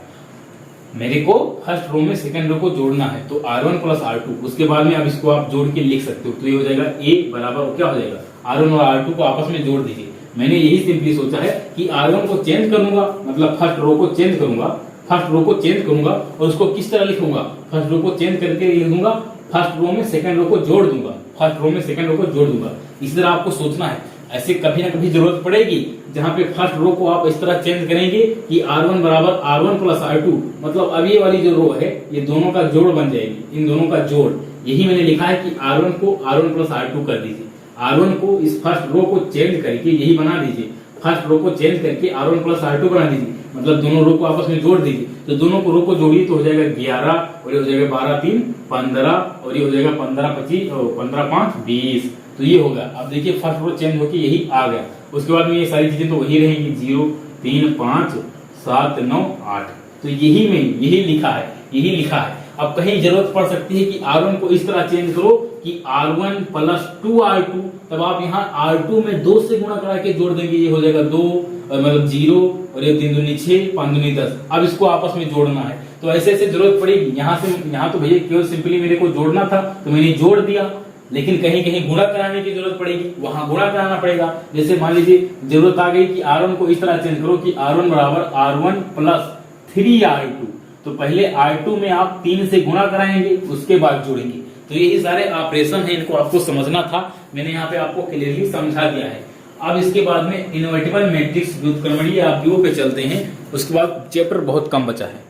मेरे को फर्स्ट रो में सेकंड रो को जोड़ना है, तो R1 प्लस R2, उसके बाद में अब इसको आप जोड़ के लिख सकते हो, तो ये हो जाएगा A बराबर क्या हो जाएगा R1 और R2 को आपस में जोड़ दीजिए। मैंने यही सिंपली सोचा है कि R1 को चेंज करूंगा, मतलब फर्स्ट रो को चेंज करूंगा, फर्स्ट रो को चेंज करूंगा, और उसको किस तरह लिखूंगा, फर्स्ट रो को चेंज करके लिख दूंगा, फर्स्ट रो में सेकंड रो को जोड़ दूंगा, फर्स्ट रो में सेकंड रो को जोड़ दूंगा। इस तरह आपको सोचना है, ऐसे कभी ना कभी जरूरत पड़ेगी जहां पे फर्स्ट रो को आप इस तरह चेंज करेंगे कि R1 बराबर R1 प्लस R2, मतलब अब ये वाली जो रो है ये दोनों का जोड़ बन जाएगी, इन दोनों का जोड़। यही मैंने लिखा है कि R1 को R1 प्लस R2 कर दीजिए, R1 को इस फर्स्ट रो को चेंज करके यही बना दीजिए, फर्स्ट रो को चेंज करके R1 प्लस R2 बना दीजिए, मतलब दोनों रो को आपस में जोड़ दीजिए। तो दोनों को रो को जोड़िए तो हो जाएगा 11 और ये हो जाएगा 12 3 15 और ये हो जाएगा 15 25 और 15 5 20। तो ये होगा। अब देखिए फर्स्ट रो चेंज होके यही आ गया। उसके बाद में ये सारी चीजें तो वही रहेंगी, 0 3 5 7 9 8। तो यही लिखा है, यही लिखा है। अब कहीं जरूरत पड़ सकती है कि R1 को इस तरह चेंज करो कि R1 प्लस 2R2, तब आप यहाँ R2 में 2 से गुणा करा के जोड़ देंगे, ये हो जाएगा 2 और मतलब 0 और ये 3 दूनी 6 5 दूनी 10। अब इसको आपस में जोड़ना है, तो ऐसे ऐसे जरूरत पड़ेगी। यहाँ तो भैया केवल सिंपली मेरे को जोड़ना था तो मैंने जोड़ दिया, लेकिन कहीं कहीं गुणा कराने की जरूरत पड़ेगी, वहां गुणा कराना पड़ेगा। जैसे मान लीजिए जरूरत आ गई कि R1 को इस तरह चेंज करो कि R1 बराबर R1 प्लस 3R2। तो पहले R2 में आप 3 से गुणा कराएंगे, उसके बाद जोड़ेंगे। तो यही सारे ऑपरेशन है, इनको आपको समझना था। मैंने यहाँ पे आपको क्लियरली समझा दिया है। अब इसके बाद में इनवर्टिबल मैट्रिक्स व्युत्क्रमणीय आपवियों पे चलते हैं। उसके बाद चैप्टर बहुत कम बचा है।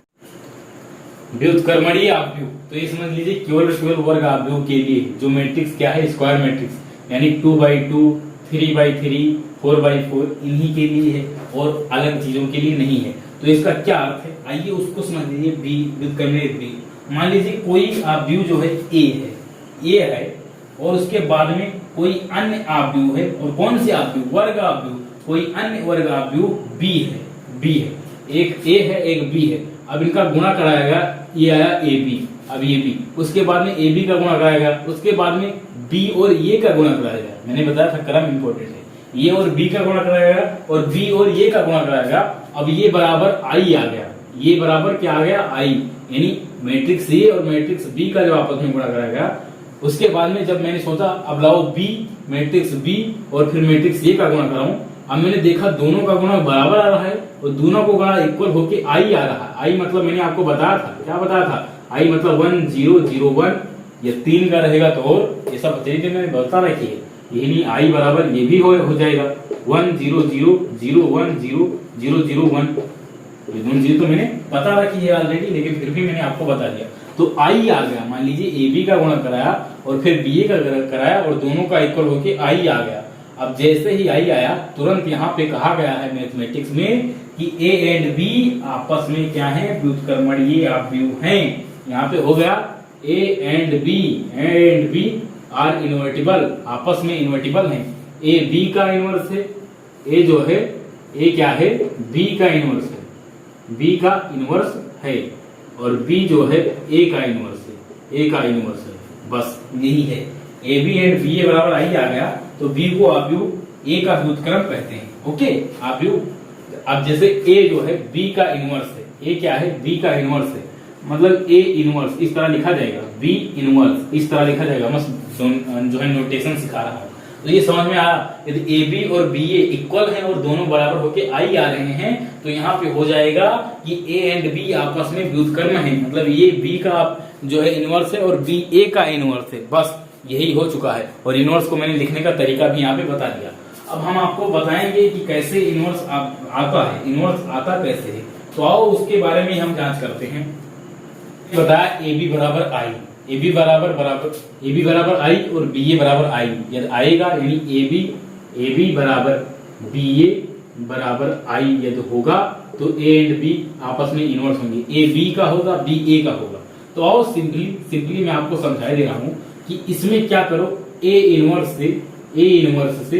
व्युत्क्रमणीय आपवियों, तो ये समझ लीजिए केवल वर्ग आपवियों के लिए जो मैट्रिक्स क्या है, स्क्वायर मैट्रिक्स, यानी 2x2 3x3 4x4 इन्हीं के लिए है और अलग चीजों के लिए नहीं है। तो इसका क्या अर्थ है, आइए उसको समझ लीजिए। व्युत्क्रमणीय बी, मान लीजिए कोई आपव्यू जो है ए है और उसके बाद में कोई अन्य आपव्यू है, और कौन सी आपव्यू, वर्ग आपव्यू, कोई अन्य वर्ग आपव्यू बी है। एक ए है एक बी है। अब इनका गुणा कराएगा, ये आया ए बी, अब ये बी, उसके बाद में ए बी का गुणा कराएगा, उसके बाद में बी और ये का गुणा कराएगा। मैंने बताया था क्रम इंपॉर्टेंट है, ये और बी का गुणा कराएगा और बी और ये का गुणा कराएगा। अब ये बराबर आई आ गया, ये बराबर क्या आ गया, आई, यानी मैट्रिक्स ए और मैट्रिक्स बी का जो आपस में गुणा कराएगा। उसके बाद में जब मैंने सोचा अब लाओ बी मैट्रिक्स बी और फिर मैट्रिक्स ए का गुणा कराऊं, अब मैंने देखा दोनों का गुणा बराबर आ रहा है और दोनों को गुणा इक्वल होके आई आ रहा है। आई मतलब मैंने आपको बताया था, क्या बताया था, आई मतलब 1 0 0 1, ये 3 का रहेगा तो और ये सब तरीके में बता रखी है। यही आई बराबर ये भी हो जाएगा 1 0 0 0 1 0 0 0 1। ये दोनों चीजें तो मैंने बता रखी है ऑलरेडी, लेकिन फिर भी मैंने आपको बता दिया। तो आई आ गया, मान लीजिए ए बी का गुणा कराया और फिर बी ए का कराया और दोनों का इक्वल होके आई आ गया। अब जैसे ही आई आया तुरंत यहाँ पे कहा गया है मैथमेटिक्स में कि ए एंड बी आपस में क्या है, व्युत्क्रमणीय आपव्यू हैं। यहाँ पे हो गया A and B are invertible, आपस में इनवर्टिबल हैं। ए बी का इनवर्स है, ए जो है ए क्या है, बी का इनवर्स है, बी का इनवर्स है, और बी जो है ए का इनवर्स है, ए का इनवर्स है। बस यही है, ए बी एंड बी ए बराबर आई आ गया तो बी को आपव्यू ए का व्युत्क्रम कहते हैं। ओके आपव्यू। अब जैसे ए जो है बी का इनवर्स है, ए क्या है, बी का इनवर्स है, मतलब ए इनवर्स इस तरह लिखा जाएगा, बी इनवर्स इस तरह लिखा जाएगा। बस जो है नोटेशन सिखा रहा हूं, तो ये समझ में आया। यदि ए बी और बी ए इक्वल हैं और दोनों बराबर होके आई आ रहे हैं तो यहाँ पे हो जाएगा कि ए एंड बी आपस में व्युत्क्रम है, मतलब ये बी का जो है इनवर्स है और बी ए का इनवर्स है। बस यही हो चुका है, और इनवर्स को मैंने लिखने का तरीका भी यहाँ पे बता दिया। अब हम आपको बताएंगे कि कैसे इनवर्स आता है, इनवर्स आता कैसे है। तो आओ उसके बारे में हम जांच करते हैं। बताया ए बी बराबर आई, ए बी बराबर आई और बी ए बराबर आई। यदि आएगा यानी ए बी बराबर बी ए बराबर आई यदि होगा तो ए एंड बी आपस में इनवर्स होंगे, ए बी का होगा बी ए का होगा। तो आओ सिंपली मैं आपको समझा दे रहा हूं कि इसमें क्या करो, ए इनवर्स से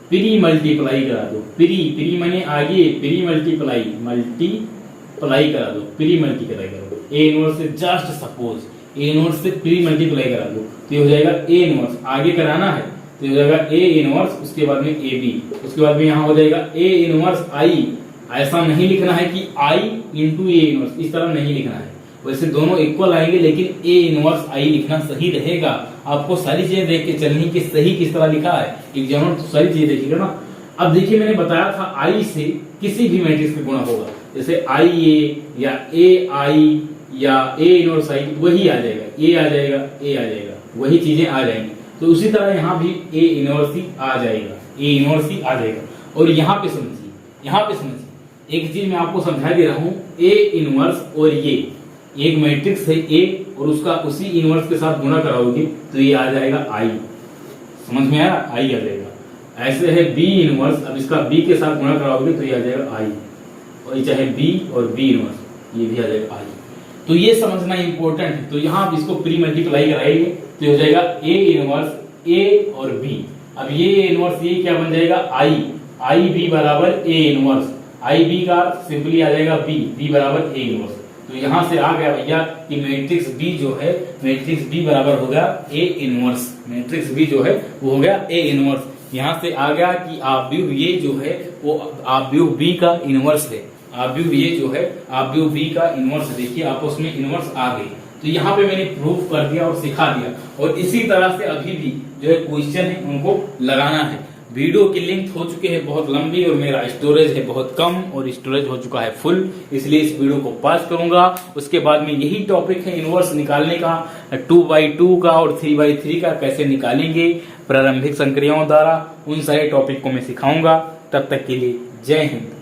प्री मल्टीप्लाई करा दो। प्री माने आगे, प्री मल्टीप्लाई करा दो, प्री मल्टीप्लाई करा दो। ए इनवर्स से जस्ट सपोज ए इनवर्स से प्री मल्टीप्लाई करा दो तो ये हो जाएगा ए इनवर्स, आगे कराना है तो ये हो जाएगा ए इनवर्स, उसके बाद में ए बी, उसके बाद में यहाँ हो जाएगा ए इनवर्स आई। ऐसा नहीं लिखना है कि आई इंटू ए इनवर्स, इस तरह नहीं लिखना है, वैसे दोनों इक्वल आएंगे लेकिन ए इनवर्स आई लिखना सही रहेगा। आपको सारी चीजें देख के चलनी कि सही किस तरह लिखा है, एग्जामिनर तो सारी चीजें देखिएगा ना। अब देखिए मैंने बताया था आई से किसी भी मैट्रिक्स का गुणा होगा, जैसे आई ए या ए आई या ए इनवर्स आई, वही आ जाएगा, ए आ जाएगा, ए आ जाएगा, वही चीजें आ जाएंगी। तो उसी तरह यहाँ भी ए इनवर्स ही आ जाएगा, ए इनवर्स ही आ जाएगा। और यहाँ पे समझिए एक चीज मैं आपको समझा दे रहा हूँ, ए इनवर्स और ये एक मैट्रिक्स है ए और उसका उसी इनवर्स के साथ गुणा कराओगे तो ये आ जाएगा आई। समझ में आया, आई आ जाएगा। ऐसे है बी इनवर्स, अब इसका बी के साथ गुणा कराओगे तो ये आ जाएगा आई, और ये चाहे बी और बी इनवर्स ये भी आ जाएगा आई। तो ये समझना इंपॉर्टेंट है। तो यहाँ आप इसको प्री मल्टीप्लाई कराएंगे तो ये हो जाएगा ए इनवर्स ए और बी। अब ये इनवर्स ये क्या बन जाएगा आई, आई बी बराबर ए इनवर्स, आई बी का सिंपली आ जाएगा बी, बी बराबर ए इनवर्स। तो यहां से आ गया भैया कि मैट्रिक्स बी जो है, मैट्रिक्स बी बराबर हो गया ए इनवर्स, मैट्रिक्स बी जो है वो हो गया ए इनवर्स। यहां से आ गया कि आव्यूह ये जो है वो आव्यूह बी का इनवर्स है, आव्यूह ये जो है आव्यूह बी का इनवर्स। देखिए आपस में इनवर्स आ गई, तो यहाँ पे मैंने प्रूफ कर दिया और सिखा दिया। और इसी तरह से अभी भी जो है क्वेश्चन है उनको लगाना है। वीडियो की लिंक हो चुकी है बहुत लंबी और मेरा स्टोरेज है बहुत कम और स्टोरेज हो चुका है फुल, इसलिए इस वीडियो को पास करूंगा। उसके बाद में यही टॉपिक है इनवर्स निकालने का, 2/2 का और 3/3 का कैसे निकालेंगे प्रारंभिक संक्रियाओं द्वारा, उन सारे टॉपिक को मैं सिखाऊंगा। तब तक के लिए जय हिंद।